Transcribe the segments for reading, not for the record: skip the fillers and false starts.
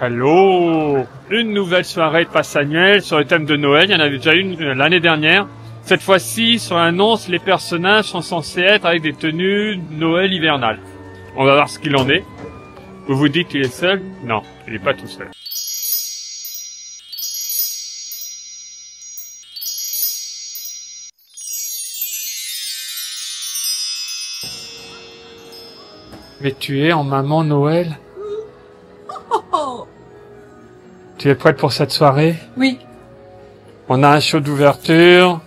Hello! Une nouvelle soirée de passe annuelle sur le thème de Noël. Il y en avait déjà une l'année dernière. Cette fois-ci, sur l'annonce, les personnages sont censés être avec des tenues Noël hivernales. On va voir ce qu'il en est. Vous vous dites qu'il est seul? Non, il n'est pas tout seul. Mais tu es en maman Noël? Tu es prête pour cette soirée? Oui. On a un show d'ouverture,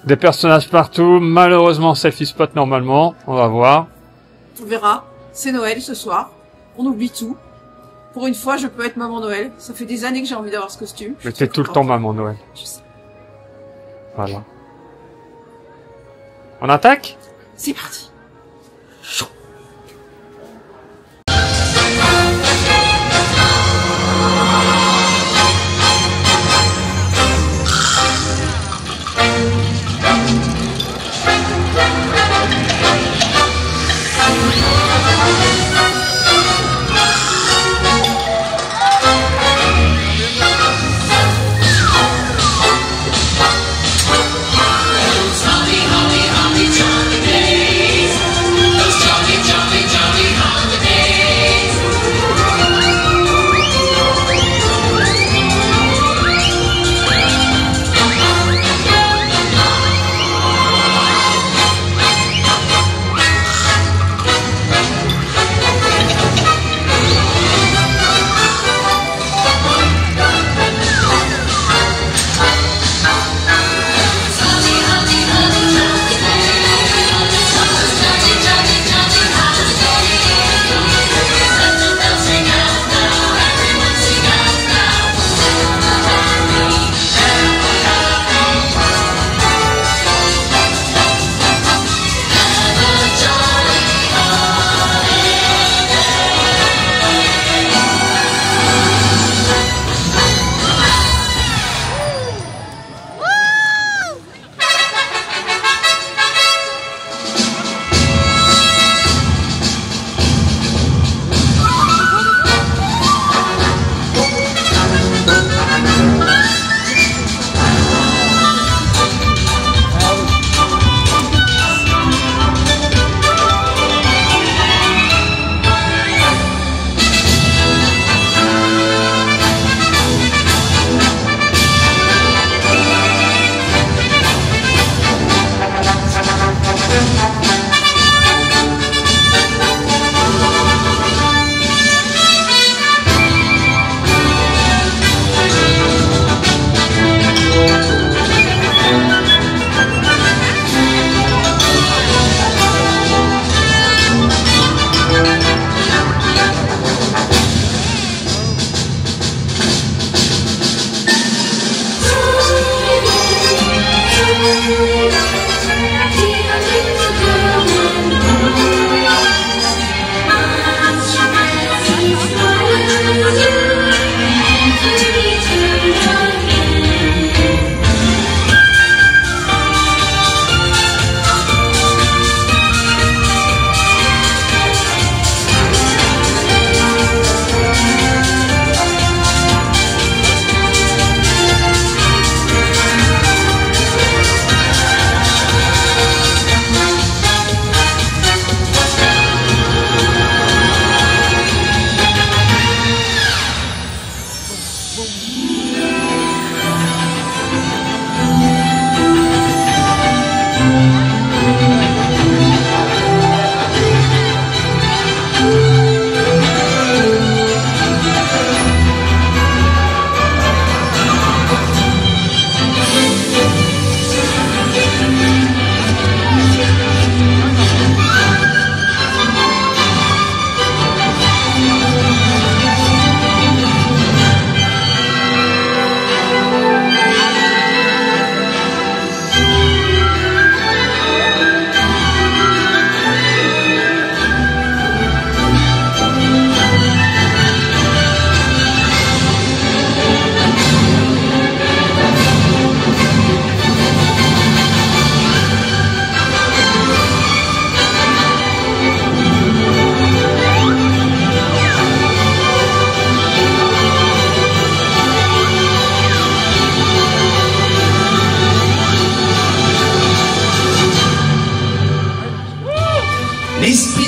des personnages partout, malheureusement selfie spot normalement, on va voir. On verra. C'est Noël ce soir. On oublie tout. Pour une fois, je peux être maman Noël. Ça fait des années que j'ai envie d'avoir ce costume. Mais t'es tout le temps maman Noël. Je sais. Voilà. On attaque? C'est parti.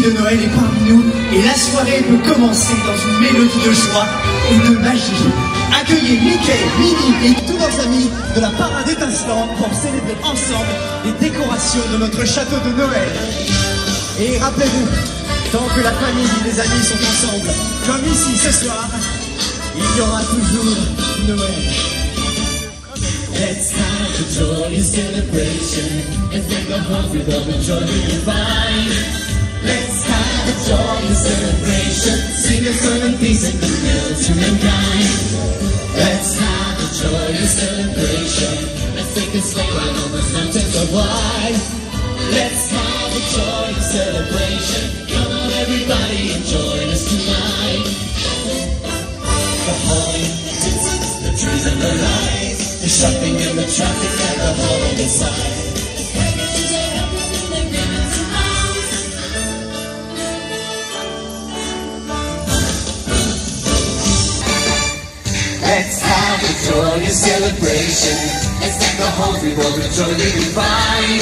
de Noël est parmi nous et la soirée peut commencer dans une mélodie de joie et de magie. Accueillez Mickey, Minnie et tous nos amis de la parade étincelante pour célébrer ensemble les décorations de notre château de Noël. Et rappelez-vous, tant que la famille et les amis sont ensemble, comme ici ce soir, il y aura toujours Noël. Let's have a joyous celebration and make the heart with all the joy we can find. Let's have a joyous celebration, sing a song of peace and goodwill to mankind. Let's have a joyous celebration, let's take a sleigh ride on the mountains of wide. Let's have a joyous celebration, come on everybody and join us tonight. The holly, the trees and the lights, the shopping and the traffic and the holiday sign. Let's have a joyous celebration. Let's thank the whole world with joy we can find.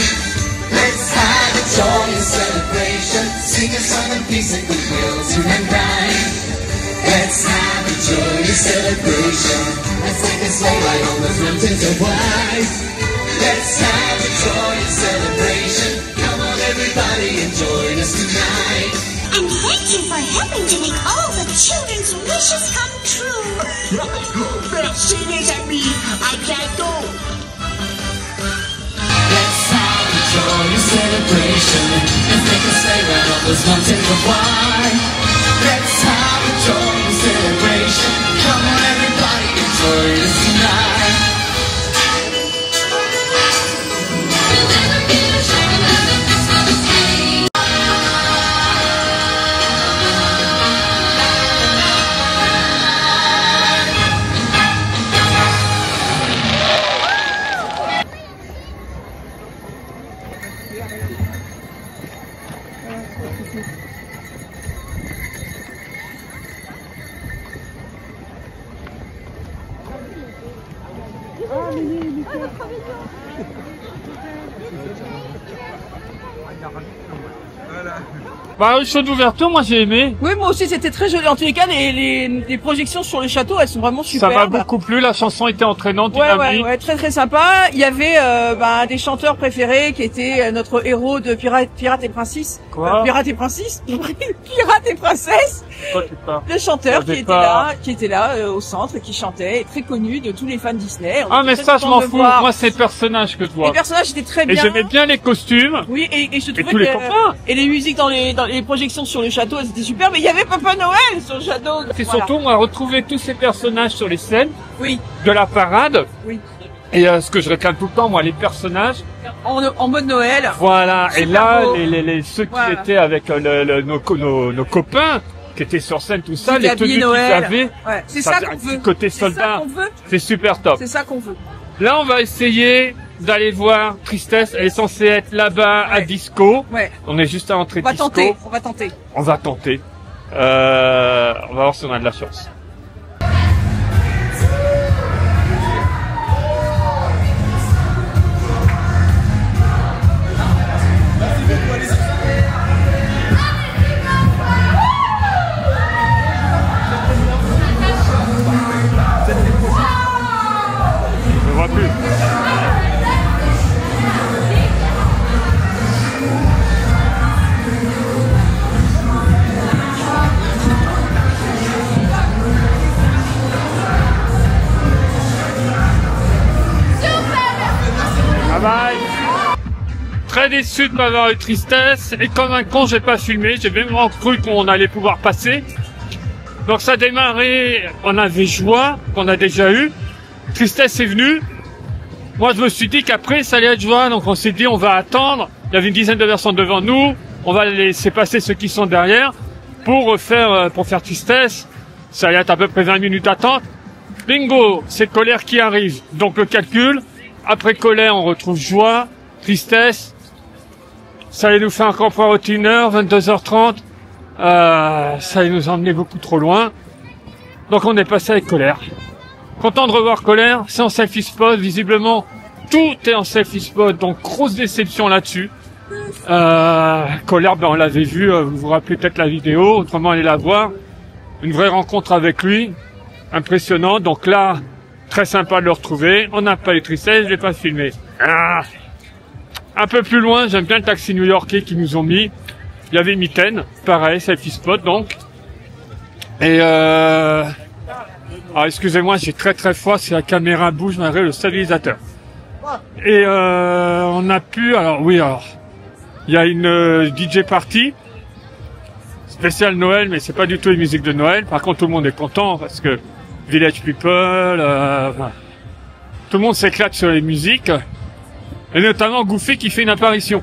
Let's have a joyous celebration. Sing a song of peace and goodwill to mankind. Let's have a joyous celebration. Let's take a sleigh ride on the mountains of white. Let's have a joyous celebration. Come on everybody and join us tonight. And thank you for helping to make all the children's wishes come true. Merci les amis, à bientôt. Let's have a joyous celebration. Let's make a sleigh ride on those mountains of white. Let's have a joyous celebration. Come on everybody and join us tonight. Bah, le show d'ouverture, moi j'ai aimé. Oui, moi aussi, c'était très joli. En tous les cas, les projections sur le château, elles sont vraiment Ça superbes. m'a beaucoup plu, la chanson était entraînante, Ouais, dynamique. ouais, très très sympa. Il y avait des chanteurs préférés qui étaient notre héros de Pirate et Princesse. Quoi Pirate et Princesse Pirate et Princesse. Toi, tu pars. Le chanteur Il y avait qui était là au centre, qui chantait, et très connu de tous les fans Disney. On Ah, était mais très ça, je contents m'en de le fous. voir. Moi, c'est le personnage que je vois. Les personnages étaient très Et bien. j'aimais bien les costumes. Oui, et je trouvais tous les que copains. et les musiques dans les projections sur le château, elles étaient super. Mais il y avait Papa Noël sur le château. C'est Voilà. surtout, moi, retrouver tous ces personnages sur les scènes Oui, de la parade. oui. Et ce que je réclame tout le temps, moi, les personnages. En mode Noël. Voilà. Et Super là, beau. ceux qui Voilà. étaient avec nos copains, qui étaient sur scène, tout ça, Qui les étaient habillés tenues qu'ils Noël. avaient. Ouais, c'est Ça ça fait qu'on un petit veut. côté C'est ça soldat. qu'on veut. C'est super top. C'est ça qu'on veut. Là, on va essayer d'aller voir Tristesse. Elle est censée être là-bas à Ouais. Disco. Ouais. On est juste à l'entrée On de va Disco. tenter. On va tenter. On va tenter. On va voir si on a de la chance. Je vois plus. Bye bye. Très déçu de m'avoir eu Tristesse et comme un con j'ai pas filmé, j'ai vraiment cru qu'on allait pouvoir passer. Donc ça a démarré, on avait Joie qu'on a déjà eu, Tristesse est venue. Moi je me suis dit qu'après ça allait être Joie, donc on s'est dit on va attendre. Il y avait une dizaine de personnes devant nous, on va laisser passer ceux qui sont derrière pour faire Tristesse. Ça allait être à peu près 20 minutes d'attente. Bingo, c'est Colère qui arrive. Donc le calcul, après Colère on retrouve Joie, Tristesse. Ça allait nous faire encore pour 1h, 22h30. Ça allait nous emmener beaucoup trop loin. Donc on est passé avec Colère. Content de revoir Colère, c'est en selfie spot, visiblement tout est en selfie spot, donc grosse déception là-dessus. Colère, ben, on l'avait vu, vous vous rappelez peut-être la vidéo, autrement allez la voir. Une vraie rencontre avec lui, impressionnant. Donc là, très sympa de le retrouver. On n'a pas eu tristesse, je l'ai pas filmé. Ah. Un peu plus loin, j'aime bien le taxi new-yorkais qu'ils nous ont mis. Il y avait Mitten, pareil, selfie spot donc. Et alors excusez-moi, j'ai très froid, si la caméra bouge, malgré le stabilisateur. Et on a pu, alors oui, alors il y a une DJ party spéciale Noël, mais c'est pas du tout une musique de Noël. Par contre, tout le monde est content parce que Village People, tout le monde s'éclate sur les musiques, et notamment Goofy qui fait une apparition.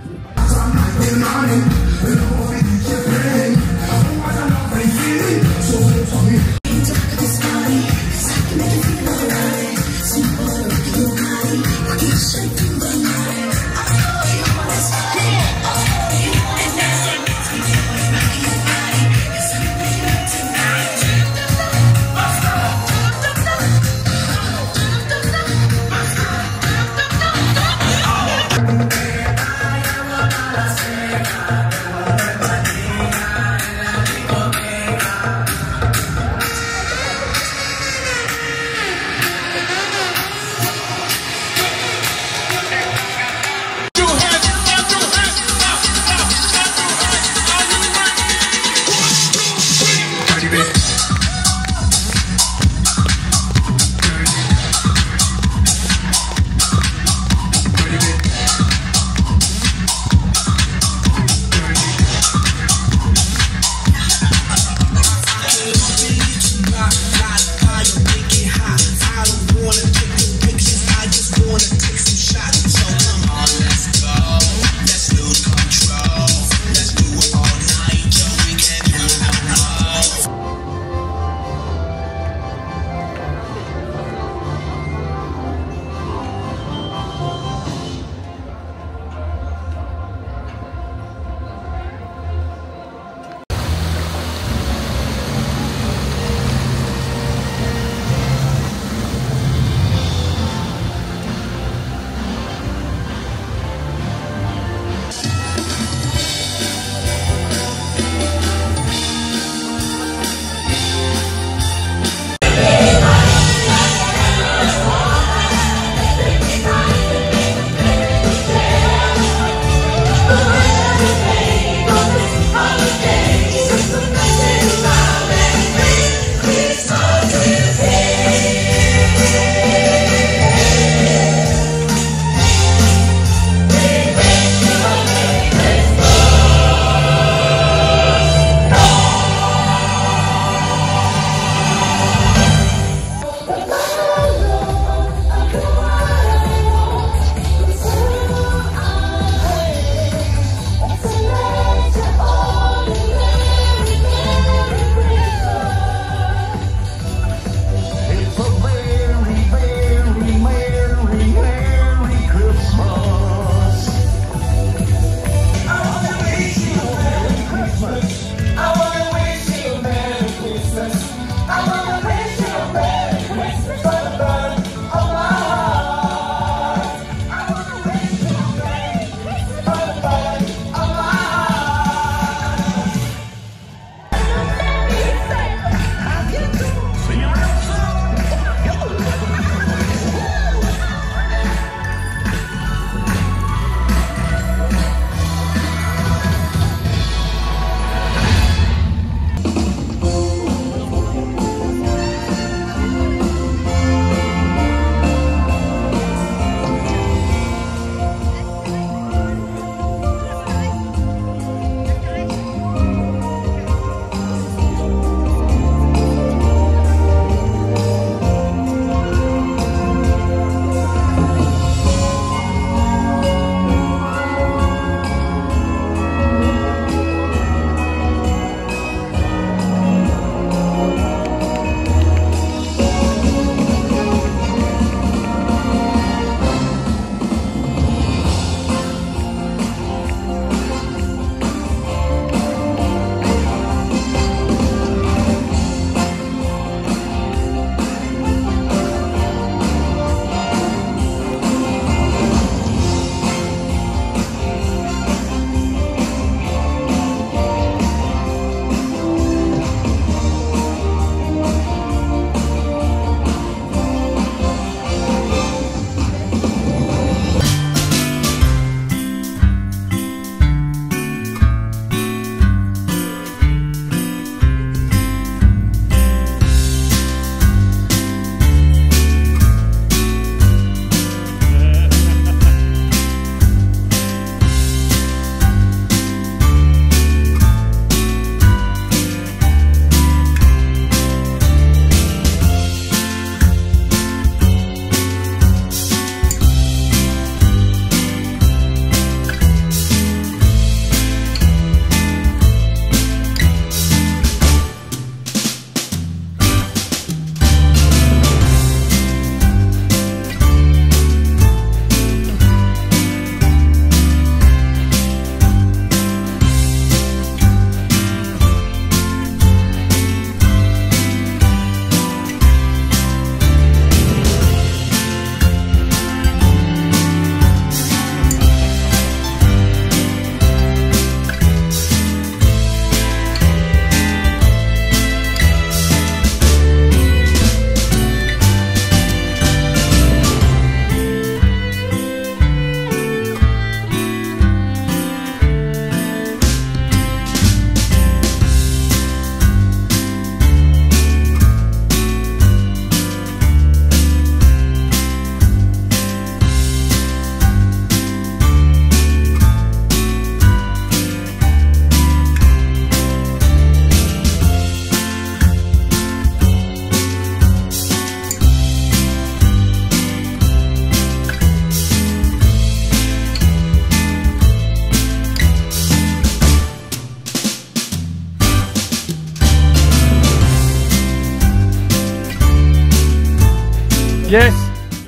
Yes,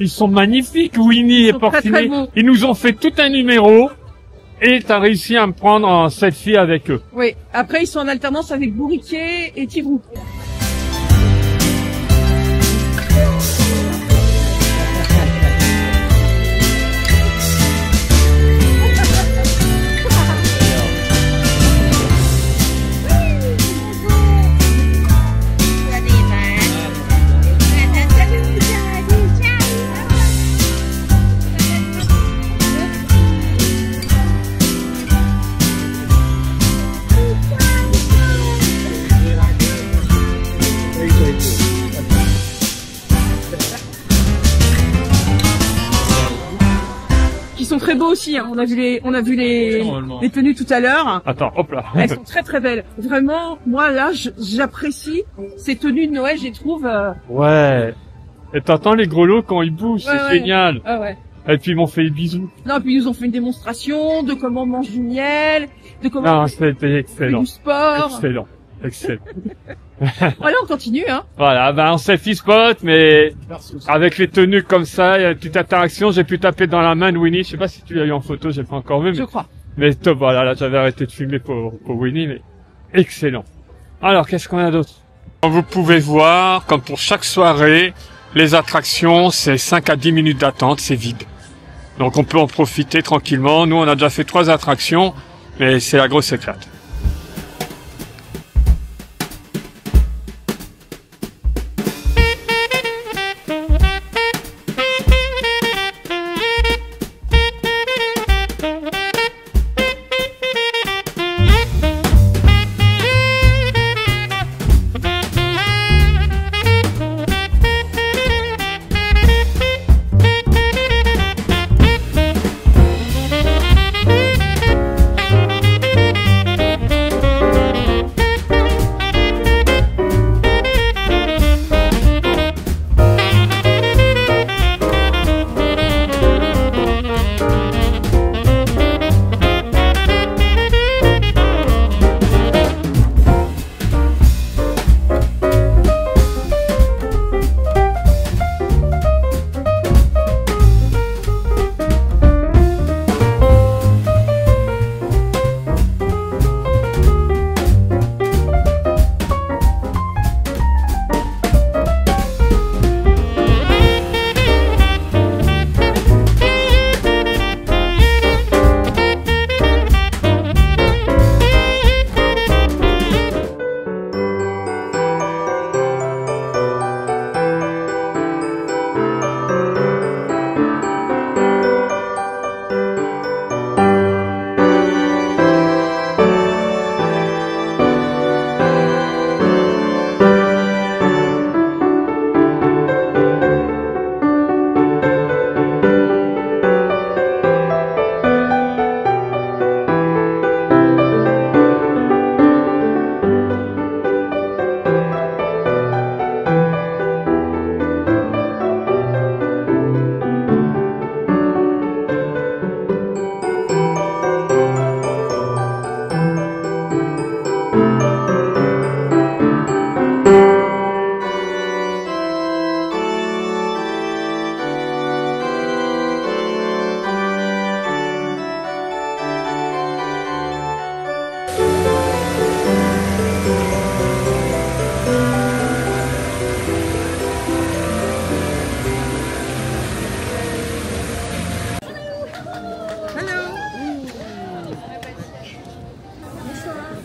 ils sont magnifiques, Winnie et sont très, Porcinet. très beaux. Ils nous ont fait tout un numéro et t'as réussi à me prendre en selfie avec eux. Oui. Après, ils sont en alternance avec Bourriquet et Tigrou. Qui sont très beaux aussi, hein. On a vu les tenues tout à l'heure. Attends, hop là. Elles sont très très belles. Vraiment, moi là, j'apprécie ces tenues de Noël, je les trouve. Ouais. Et t'entends les grelots quand ils bougent, Ouais, c'est ouais. génial. Ah ouais. Et puis ils m'ont fait des bisous. Non, puis ils nous ont fait une démonstration de comment on mange du miel, de comment Non, on c'était fait excellent. du sport. Excellent. Excellent. Voilà, on continue, hein. Voilà, ben on selfie spot, mais avec les tenues comme ça, il y a une petite interaction. J'ai pu taper dans la main de Winnie. Je sais pas si tu l'as eu en photo, j'ai pas encore vu. Je crois. Mais top, voilà, là j'avais arrêté de filmer pour Winnie, mais excellent. Alors, qu'est-ce qu'on a d'autre? Vous pouvez voir, comme pour chaque soirée, les attractions, c'est 5 à 10 minutes d'attente, c'est vide. Donc on peut en profiter tranquillement. Nous, on a déjà fait 3 attractions, mais c'est la grosse éclate.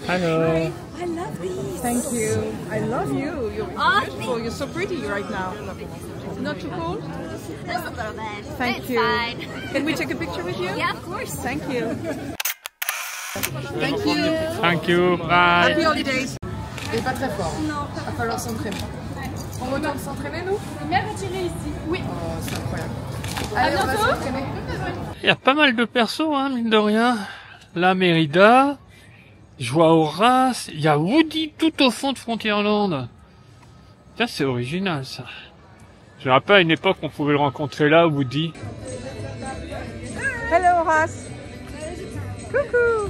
Hello. I love these. Thank you. I love you. You're beautiful. You're so pretty right now. Not too cold? Just a little bit. Thank It's you. fine. Can we take a picture with you? Yeah, of course. Thank you. Thank you. Thank you. Bye. Happy holidays. Il est pas très fort. Non. Il va falloir s'entraîner. On retourne s'entraîner, nous? Mère a tiré ici. Oui. Oh, c'est incroyable. Allez, on va s'entraîner. Il y a pas mal de persos, hein, mine de rien. La Mérida, je vois Horace, il y a Woody tout au fond de Frontierland. Tiens, c'est original, ça. Je me rappelle à une époque, on pouvait le rencontrer là, Woody. Hello, Horace. Coucou.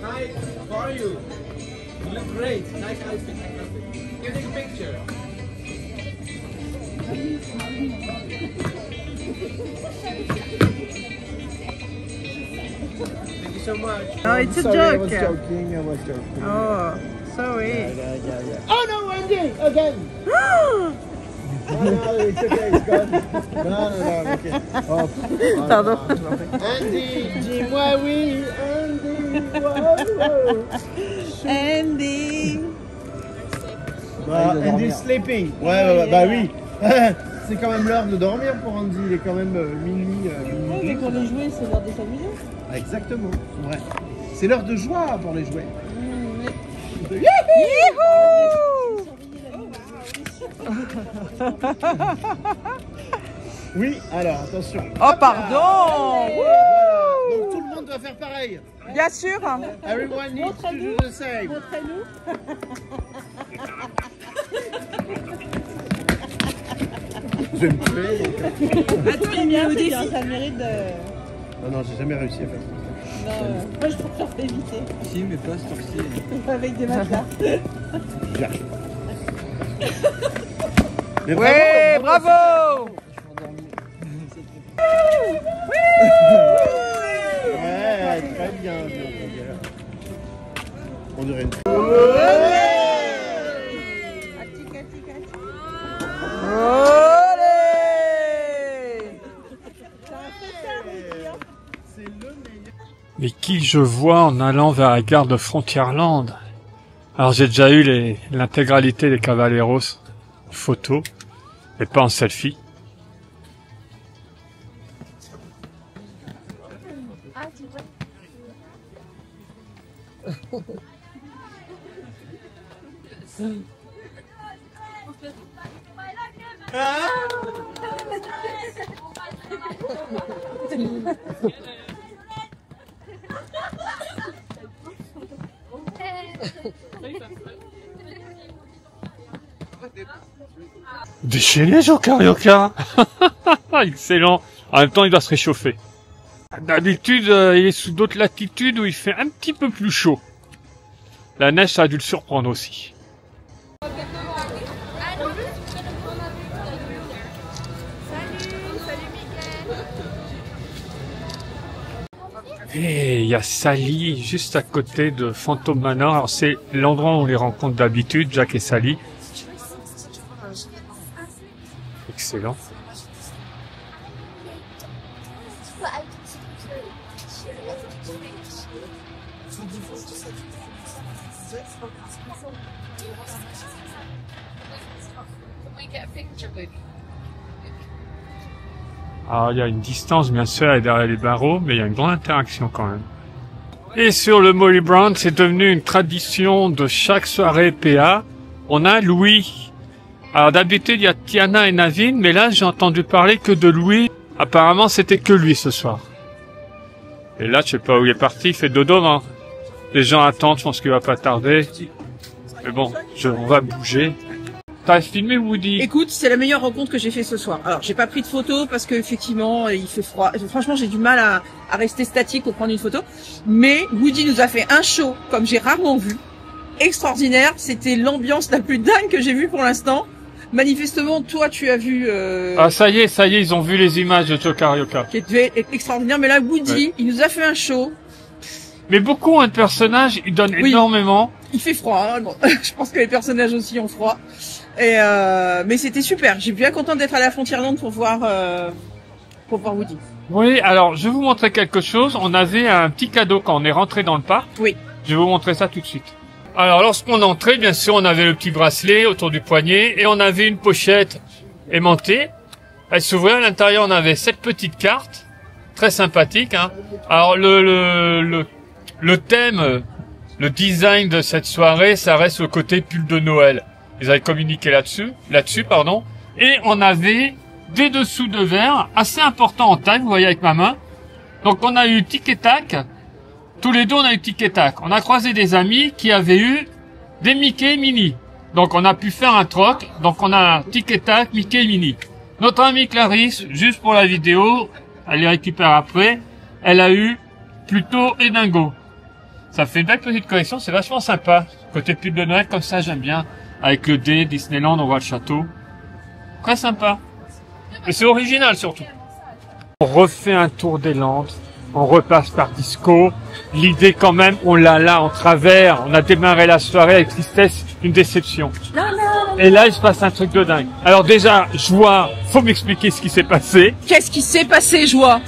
Hi, how are you? You look great. Nice outfit. You take a picture. Thank you so much. Oh, it's a Sorry, joke. I was joking. I was joking. Oh, sorry. Yeah. Oh no, Andy! Again! Oh no, it's okay, it's gone. No, okay. Oh, Pardon. Andy, dis-moi oui, Andy, wow. Andy. Bah, Andy's sleeping. Ouais, bah oui. C'est quand même l'heure de dormir pour Andy, il est quand même minuit. Mais pour les jouets, c'est l'heure de s'amuser. Exactement, ouais. C'est l'heure de joie pour les jouets. Oui, alors attention. Oh, pardon. Voilà. Donc tout le monde doit faire pareil. Bien sûr. Everyone needs to do the same. Je vais me tuer. Donc... Attends, il y a au défi. Ça mérite de... Non, j'ai jamais réussi à faire ça. Non, moi je préfère t'éviter. Si, mais pas ce tour-ci. Avec des matelas. J'arrive. Mais Ouais, bravo. Ouais, très bien. On dirait une... Mais qui je vois en allant vers la gare de Frontierland? Alors j'ai déjà eu l'intégralité des Caballeros photos, mais pas en selfie. Déchaîné, Jokarioka. Excellent. En même temps, il doit se réchauffer. D'habitude, il est sous d'autres latitudes où il fait un petit peu plus chaud. La neige, ça a dû le surprendre aussi. Et il y a Sally juste à côté de Phantom Manor. Alors c'est l'endroit où on les rencontre d'habitude, Jack et Sally. Excellent. Alors il y a une distance bien sûr derrière les barreaux, mais il y a une grande interaction quand même. Et sur le Molly Brown, c'est devenu une tradition de chaque soirée PA. On a Louis. Alors d'habitude il y a Tiana et Navin, mais là j'ai entendu parler que de Louis. Apparemment c'était que lui ce soir. Et là je sais pas où il est parti, il fait dodo, hein. Les gens attendent, je pense qu'il va pas tarder. Mais bon, on va bouger. T'as filmé Woody? Écoute, c'est la meilleure rencontre que j'ai fait ce soir. Alors, j'ai pas pris de photo parce que effectivement, il fait froid. Franchement, j'ai du mal à rester statique pour prendre une photo. Mais Woody nous a fait un show comme j'ai rarement vu. Extraordinaire. C'était l'ambiance la plus dingue que j'ai vue pour l'instant. Manifestement, toi, tu as vu... Ah, ça y est, ils ont vu les images de Jokarioka. Qui était extraordinaire. Mais là, Woody, ouais. Il nous a fait un show. Mais beaucoup de personnages, ils donnent énormément. Il fait froid. Hein, bon. Je pense que les personnages aussi ont froid. Et mais c'était super. J'ai bien content d'être à la Frontierland pour voir Woody. Oui, alors je vais vous montrer quelque chose. On avait un petit cadeau quand on est rentré dans le parc. Oui. Je vais vous montrer ça tout de suite. Alors lorsqu'on entrait, bien sûr, on avait le petit bracelet autour du poignet et on avait une pochette aimantée. Elle s'ouvrait, à l'intérieur on avait cette petite carte, très sympathique. Hein. Alors le thème, le design de cette soirée, ça reste le côté pull de Noël. Ils avaient communiqué là-dessus, et on avait des dessous de verre assez importants en taille, vous voyez avec ma main. Donc on a eu tic et tac, tous les deux on a eu tic et tac. On a croisé des amis qui avaient eu des Mickey Mini. Donc on a pu faire un troc, donc on a tic et tac, Mickey Mini. Notre amie Clarisse, juste pour la vidéo, elle les récupère après, elle a eu plutôt Edingo. Ça fait une belle petite collection, c'est vachement sympa. Côté pull de Noël comme ça, j'aime bien. Avec le D, Disneyland, on voit le château. très sympa. Et c'est original surtout. On refait un tour des Landes, on repasse par Disco. L'idée quand même, on l'a là en travers, on a démarré la soirée avec tristesse, une déception. Et là, il se passe un truc de dingue. Alors déjà, Joie, faut m'expliquer ce qui s'est passé. Qu'est-ce qui s'est passé, Joie?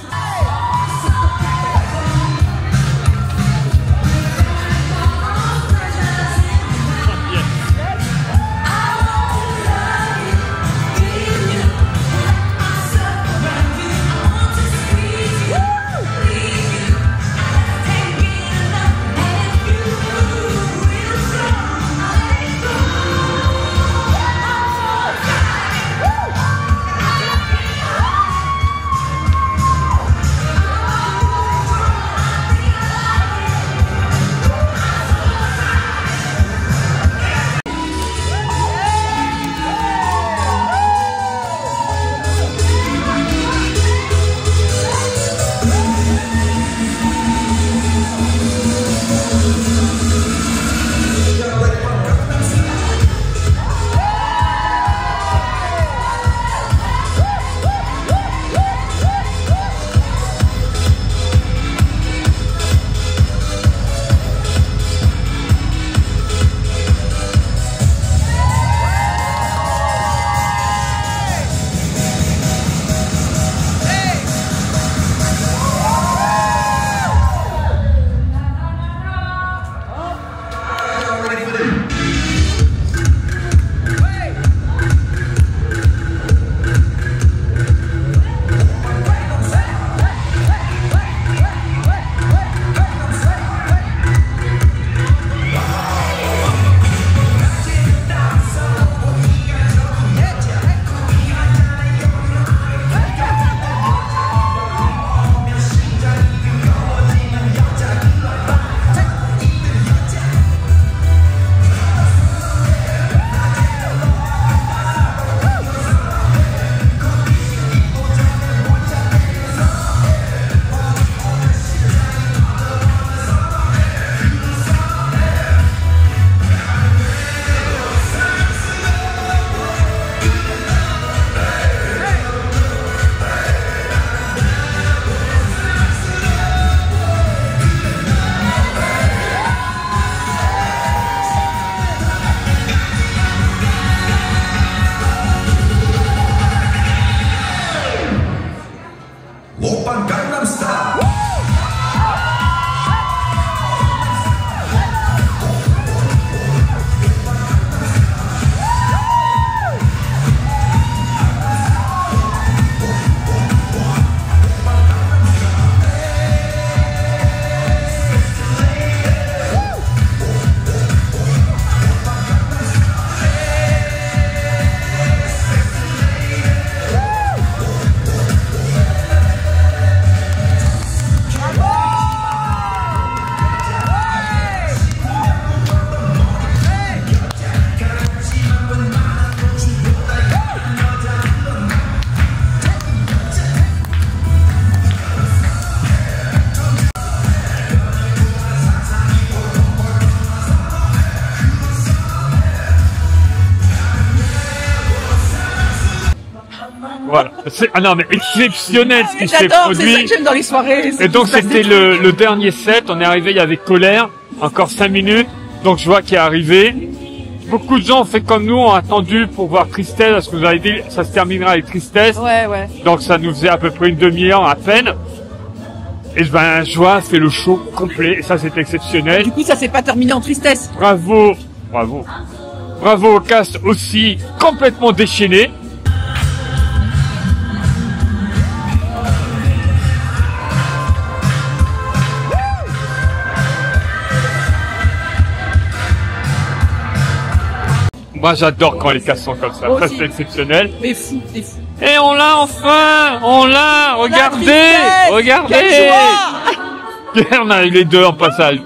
Voilà. Ah non, mais exceptionnel ce qui s'est J'adore, c'est ça produit. que j'aime dans les soirées. Et donc c'était le dernier set, on est arrivé, il y avait Colère, encore 5 minutes, donc je vois qu'il est arrivé. Beaucoup de gens ont fait comme nous, ont attendu pour voir Tristesse, parce que vous avez dit, ça se terminera avec Tristesse. Ouais, ouais. Donc ça nous faisait à peu près une demi-heure à peine. Et ben, Joie fait le show complet, et ça c'est exceptionnel. Du coup, ça s'est pas terminé en tristesse. Bravo, bravo. Bravo au cast aussi, complètement déchaîné. Moi j'adore quand les castes sont comme ça, Moi ça aussi. c'est exceptionnel. Mais fou, t'es fou. Et on l'a enfin, on l'a, regardez, Tristesse, regardez. quelle joie. On a eu les deux en passage.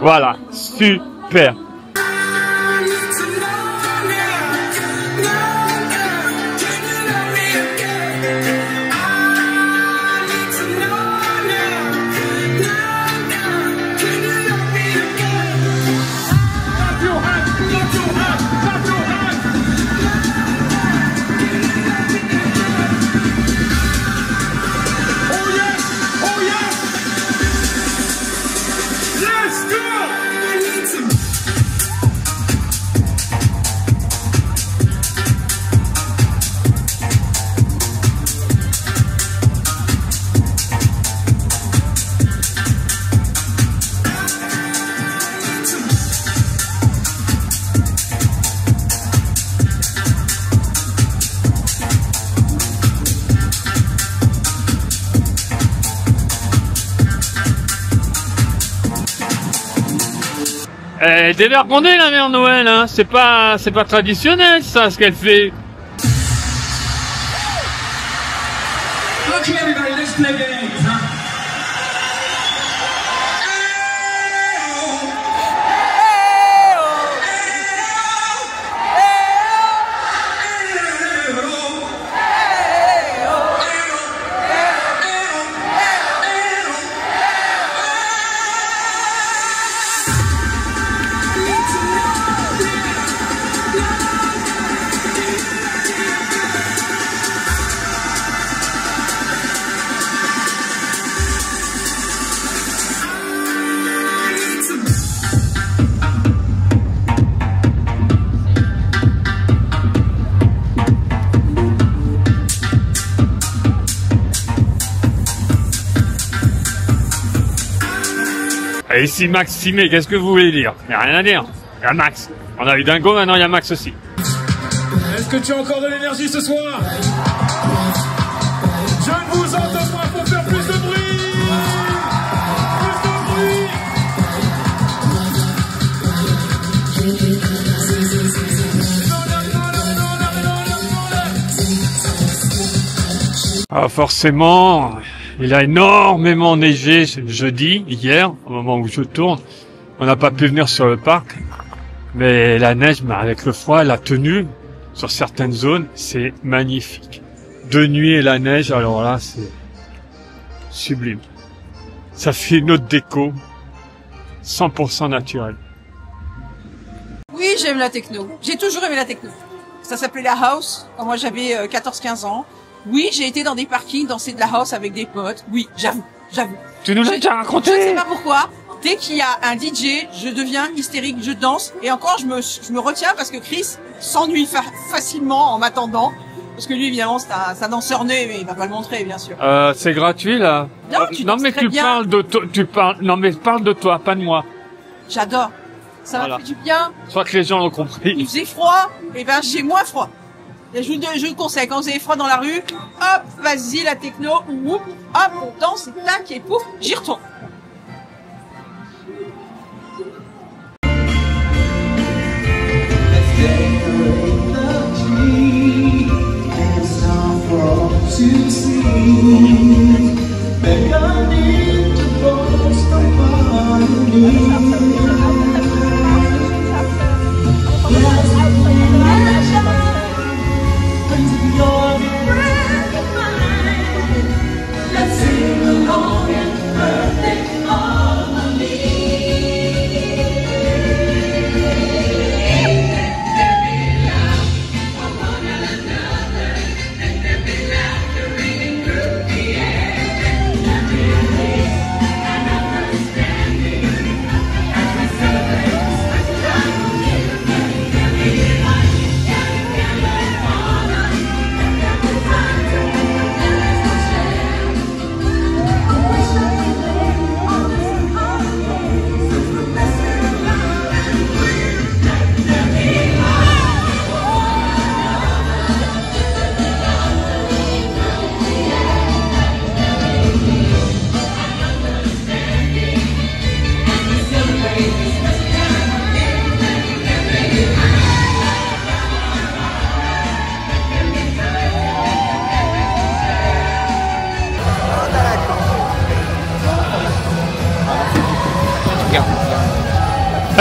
Voilà, super. Dévergondée la mère Noël, hein. C'est pas traditionnel ça, ce qu'elle fait. Okay, everybody, let's play games, huh? Et ici Max Simé, qu'est-ce que vous voulez dire? Il n'y a rien à dire. Il y a Max. On a eu Dingo, maintenant il y a Max aussi. Est-ce que tu as encore de l'énergie ce soir? Je ne vous entends pas, pour faire plus de bruit. Ah, forcément, il a énormément neigé jeudi, hier, au moment où je tourne. On n'a pas pu venir sur le parc. Mais la neige, avec le froid, la tenue, sur certaines zones, c'est magnifique. De nuit et la neige, alors là, c'est sublime. Ça fait une autre déco, 100% naturelle. Oui, j'aime la techno. J'ai toujours aimé la techno. Ça s'appelait la house, quand moi j'avais 14-15 ans. Oui, j'ai été dans des parkings, danser de la house avec des potes. Oui, j'avoue. Tu nous l'as déjà raconté? Je ne sais pas pourquoi. Dès qu'il y a un DJ, je deviens hystérique, je danse. Et encore, je me retiens parce que Chris s'ennuie facilement en m'attendant. Parce que lui, évidemment, c'est un danseur né, mais il va pas le montrer, bien sûr. C'est gratuit, là? Non, mais tu parles de toi, non, mais parle de toi, pas de moi. J'adore. Ça m'a fait du bien. Je crois que les gens l'ont compris. Il faisait froid, et ben, j'ai moins froid. Et je vous conseille, quand vous avez froid dans la rue, hop, vas-y, la techno, hop, on danse, et tac, et pouf, j'y retourne. To see, baby, I need to boast upon you. Let's sing along in perfect harmony.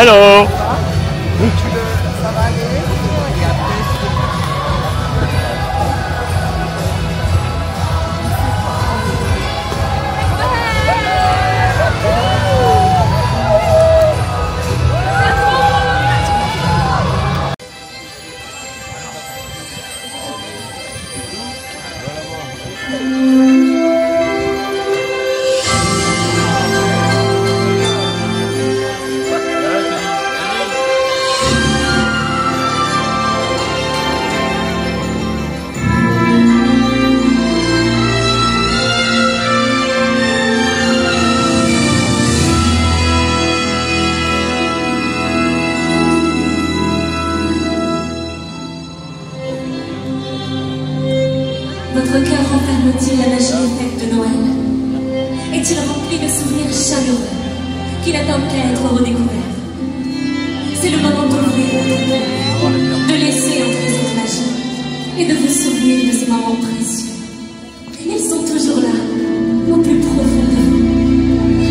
Hello. Votre cœur renferme-t-il la magie des fêtes de Noël? Est-il rempli de souvenirs chaleureux qui n'attendent qu'à être redécouverts? C'est le moment d'ouvrir votre cœur, de laisser entrer cette magie et de vous souvenir de ces moments précieux. Ils sont toujours là, au plus profond de vous.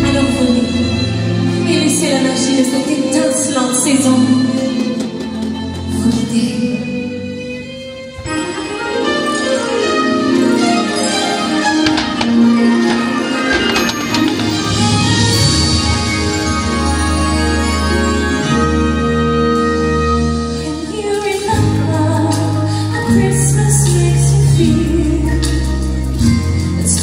Alors venez et laissez la magie de cette étincelante saison vous guider. Christmas makes you feel it's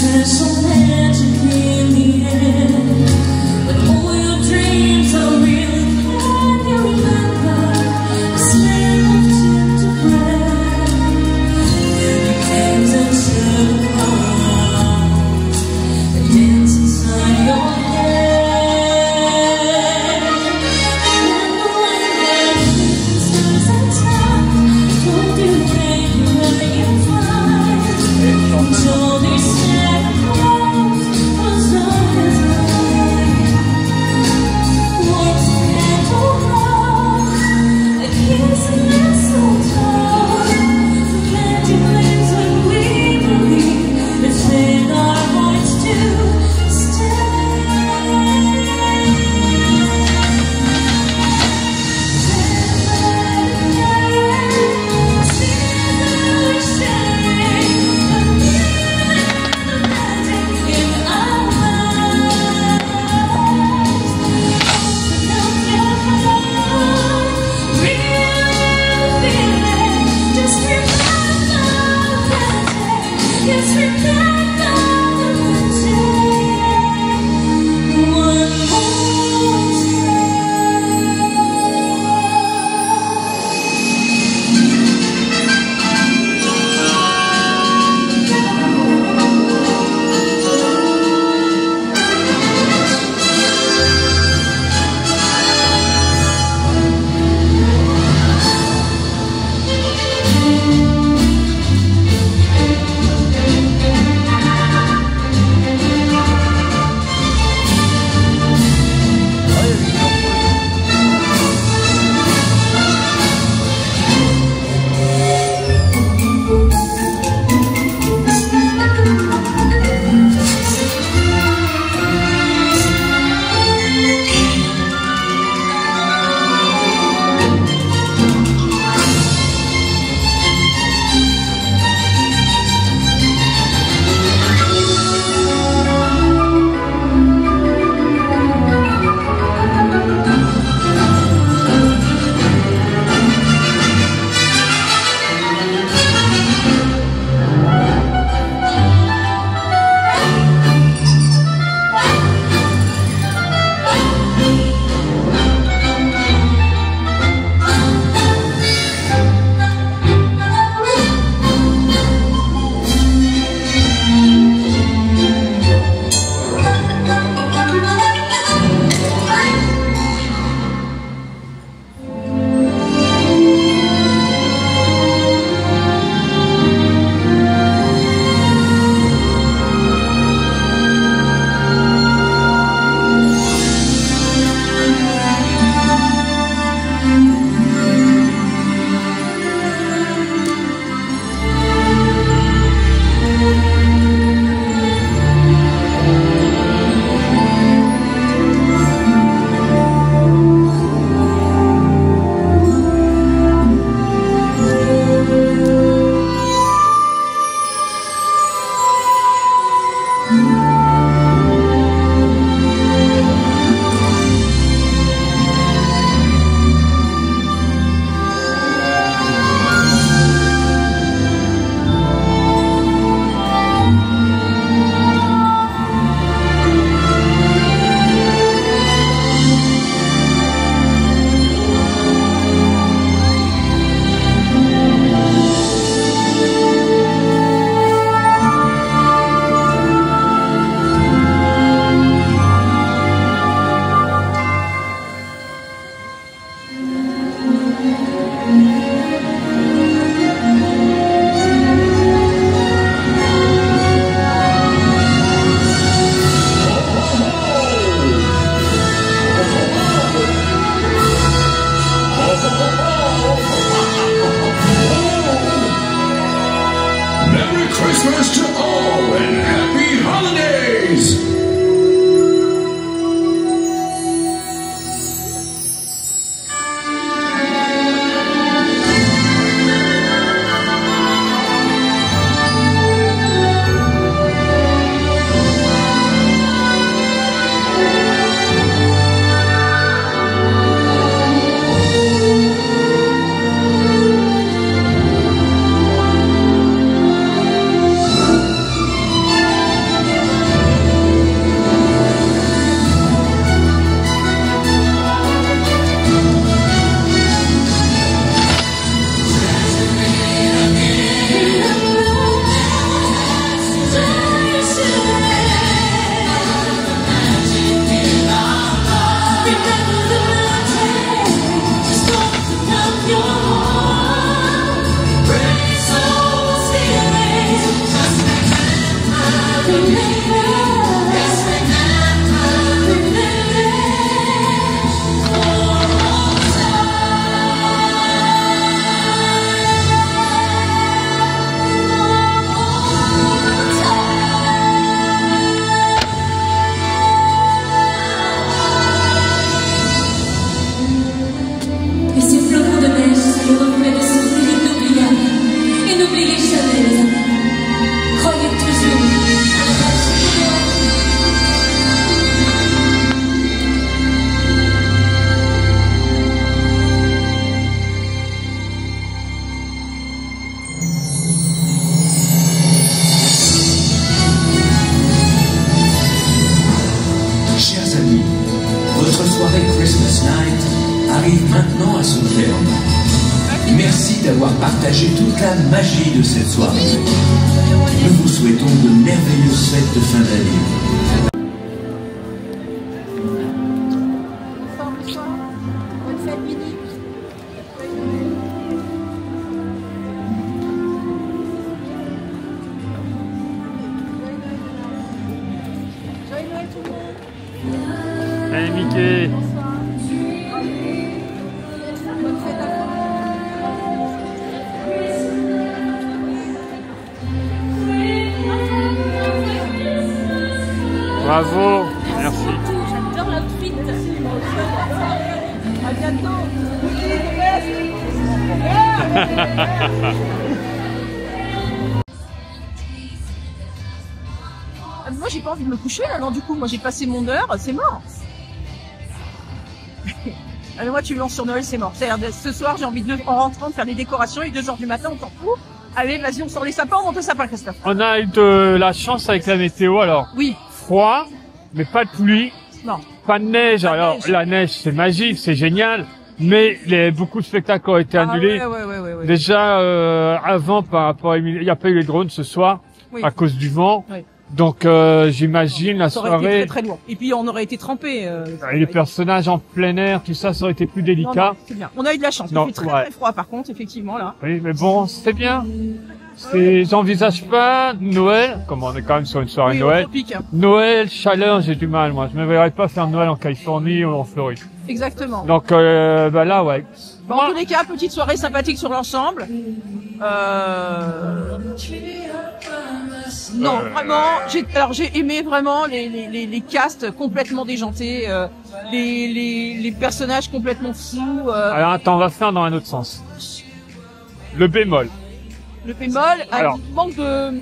terme. Merci d'avoir partagé toute la magie de cette soirée. Nous vous souhaitons de merveilleuses fêtes de fin d'année. Hey Mickey. Bravo, merci. J'adore l'outfit. À bientôt. Moi j'ai pas envie de me coucher là, non du coup moi j'ai passé mon heure, c'est mort. Alors moi tu lances sur Noël, c'est mort. C'est-à-dire ce soir j'ai envie de en rentrant de faire des décorations et 2h du matin on s'en fout. Allez vas-y on sort les sapins, on monte le sapin Christophe. On a eu de la chance avec la météo alors. Oui. Froid, mais pas de pluie. Non. Pas de neige. Pas de Alors neige. la neige c'est magique, c'est génial. Mais beaucoup de spectacles ont été annulés. Ouais. Déjà avant par rapport à il n'y a pas eu les drones ce soir Oui. à cause du vent. Oui. Donc j'imagine la Ça aurait été soirée très très lourd. Et puis on aurait été trempés. et les personnages en plein air, tout ça, ça aurait été plus délicat. Non, c'est bien. On a eu de la chance. Non, Il fait très ouais. très froid par contre effectivement là. Oui, mais bon, c'est bien. J'envisage pas Noël, comme on est quand même sur une soirée Oui, Noël. tropique. Noël, chaleur, j'ai du mal, moi. Je me verrais pas faire Noël en Californie ou en Floride. Exactement. Donc, là, ouais. Bon, en tous les cas, petite soirée sympathique sur l'ensemble. Non, vraiment, j'ai aimé vraiment les castes complètement déjantés, les personnages complètement fous. Alors, attends, on va faire dans un autre sens. Le bémol. Le bémol, Alors. il manque de...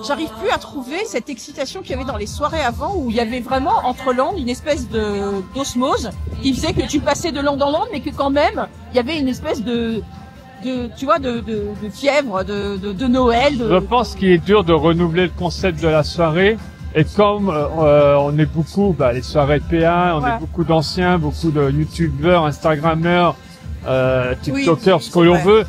J'arrive plus à trouver cette excitation qu'il y avait dans les soirées avant où il y avait vraiment entre landes une espèce d'osmose qui faisait que tu passais de langue en langue mais que quand même il y avait une espèce de fièvre, de Noël. Je pense qu'il est dur de renouveler le concept de la soirée. Et comme on est beaucoup, les soirées PA, on est beaucoup d'anciens, beaucoup de youtubeurs, instagrammeurs, tiktokers, ce que l'on veut.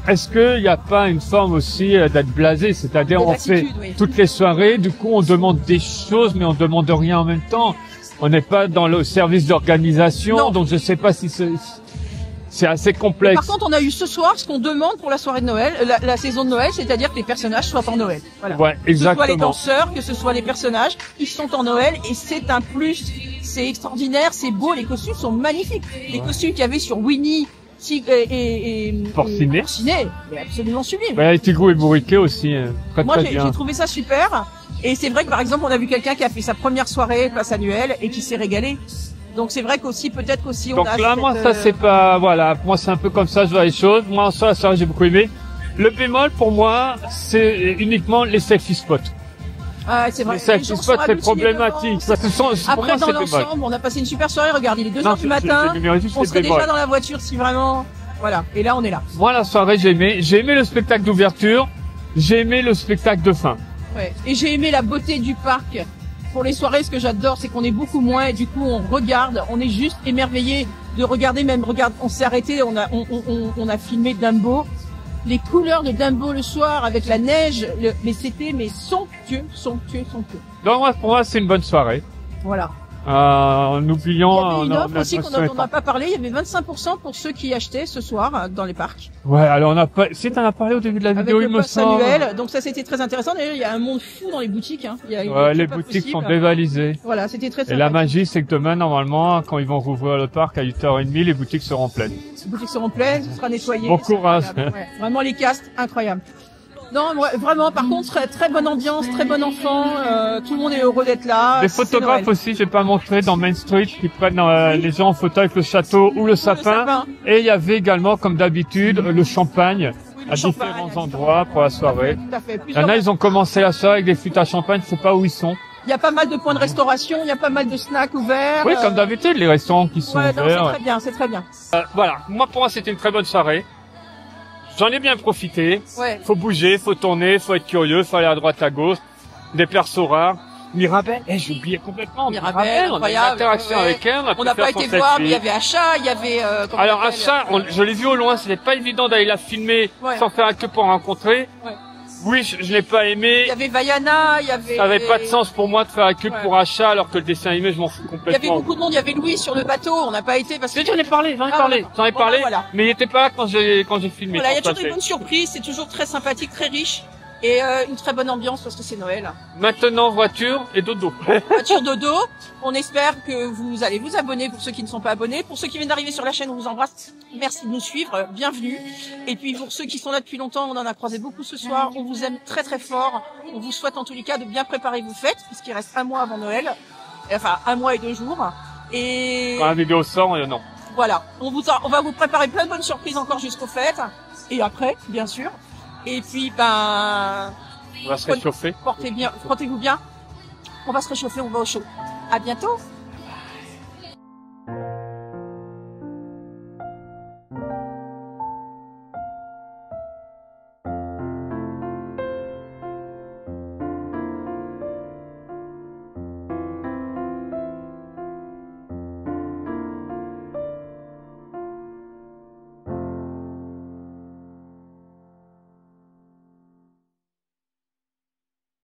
Est-ce qu'il n'y a pas une forme aussi d'être blasé, c'est-à-dire on fait toutes les soirées, du coup on demande des choses mais on demande rien en même temps. On n'est pas dans le service d'organisation, donc je sais pas si c'est assez complexe. Par contre, on a eu ce soir ce qu'on demande pour la soirée de Noël, la saison de Noël, c'est-à-dire que les personnages soient en Noël. Voilà. Ouais, exactement. Que ce soit les danseurs, que ce soit les personnages, ils sont en Noël et c'est un plus. C'est extraordinaire, c'est beau, les costumes sont magnifiques. Les costumes qu'il y avait sur Winnie et Porcinet, mais absolument sublime. Ouais, Tigrou et Bourriquet aussi, très Moi, très bien. j'ai trouvé ça super. Et c'est vrai que par exemple, on a vu quelqu'un qui a fait sa première soirée place annuelle et qui s'est régalé. Donc c'est vrai qu'aussi, peut-être qu'aussi on Donc a... là, moi, ça c'est pas... Voilà, pour moi c'est un peu comme ça, je vois les choses. Moi, en soi, la soirée, j'ai beaucoup aimé. Le bémol, pour moi, c'est uniquement les selfie spots. Ah, c'est vrai. Les selfie spots, c'est problématique. Ça, Après, dans l'ensemble, on a passé une super soirée. Regardez, il est 2h du matin. On serait déjà dans la voiture si vraiment... Voilà. Et là, on est là. Moi, la soirée, j'ai aimé. J'ai aimé le spectacle d'ouverture. J'ai aimé le spectacle de fin. Ouais. Et j'ai aimé la beauté du parc. Pour les soirées, ce que j'adore, c'est qu'on est beaucoup moins et du coup, on regarde. On est juste émerveillé de regarder. Même, regarde, on s'est arrêté. On a filmé Dumbo. Les couleurs de Dumbo le soir avec la neige. Mais c'était, somptueux. Donc, moi, pour moi, c'est une bonne soirée. Voilà. En oubliant... Il y avait une offre aussi qu'on n'a pas parlé. Il y avait 25% pour ceux qui achetaient ce soir dans les parcs. Ouais, alors on a pas... Si t'en as parlé au début de la vidéo, il me semble. Annuel. Donc ça, c'était très intéressant. D'ailleurs, il y a un monde fou dans les boutiques. Hein. Ouais, les boutiques sont dévalisées. Voilà, c'était très sympa. Et la magie, c'est que demain, normalement, quand ils vont rouvrir le parc à 8h30, les boutiques seront pleines. Les boutiques seront pleines, ce sera nettoyé. Bon courage. Ouais, vraiment les castes, incroyables. Non, vraiment, par contre, très bonne ambiance, très bon enfant. Tout le monde est heureux d'être là. Les photographes aussi, j'ai pas montré dans Main Street, qui prennent les gens en photo avec le château ou le sapin. Et il y avait également, comme d'habitude, le champagne à différents endroits pour la soirée. Tout à fait. Il y en a, ils ont commencé la soirée avec des flûtes à champagne, je sais pas où ils sont. Il y a pas mal de points de restauration, il y a pas mal de snacks ouverts. Oui, comme d'habitude, les restaurants qui sont ouverts. C'est très bien, c'est très bien. Voilà, moi pour moi c'était une très bonne soirée. J'en ai bien profité. Ouais. Faut bouger, faut tourner, faut être curieux, faut aller à droite à gauche. Des persos rares. Mirabelle, j'ai oublié complètement. Mirabelle, on a eu une incroyable, interaction ouais. avec elle. On n'a pas été voir, mais il y avait Achat, il y avait... Alors Achat, je l'ai vu au loin, c'était pas évident d'aller la filmer sans faire un queue pour rencontrer. Ouais. Oui, je l'ai pas aimé. Il y avait Vaiana, il y avait... Ça avait pas de sens pour moi de faire un queue pour Achat, alors que le dessin animé, je m'en fous complètement. Il y avait beaucoup de monde, il y avait Louis sur le bateau, on n'a pas été parce que... J'en ai parlé, j'en ai parlé, voilà. mais il était pas là quand j'ai filmé. Voilà, il y a toujours des bonnes surprises, c'est toujours très sympathique, très riche. Et une très bonne ambiance parce que c'est Noël. Maintenant, voiture et dodo. Voiture dodo. On espère que vous allez vous abonner pour ceux qui ne sont pas abonnés. Pour ceux qui viennent d'arriver sur la chaîne, on vous embrasse. Merci de nous suivre. Bienvenue. Et puis pour ceux qui sont là depuis longtemps, on en a croisé beaucoup ce soir. On vous aime très très fort. On vous souhaite en tous les cas de bien préparer vos fêtes puisqu'il reste un mois avant Noël. Enfin, 1 mois et 2 jours. Et quand la vidéo sort, non. Voilà. On va vous préparer plein de bonnes surprises encore jusqu'aux fêtes. Et après, bien sûr. Et puis, on va se réchauffer. Portez-vous bien. On va se réchauffer, on va au chaud. À bientôt.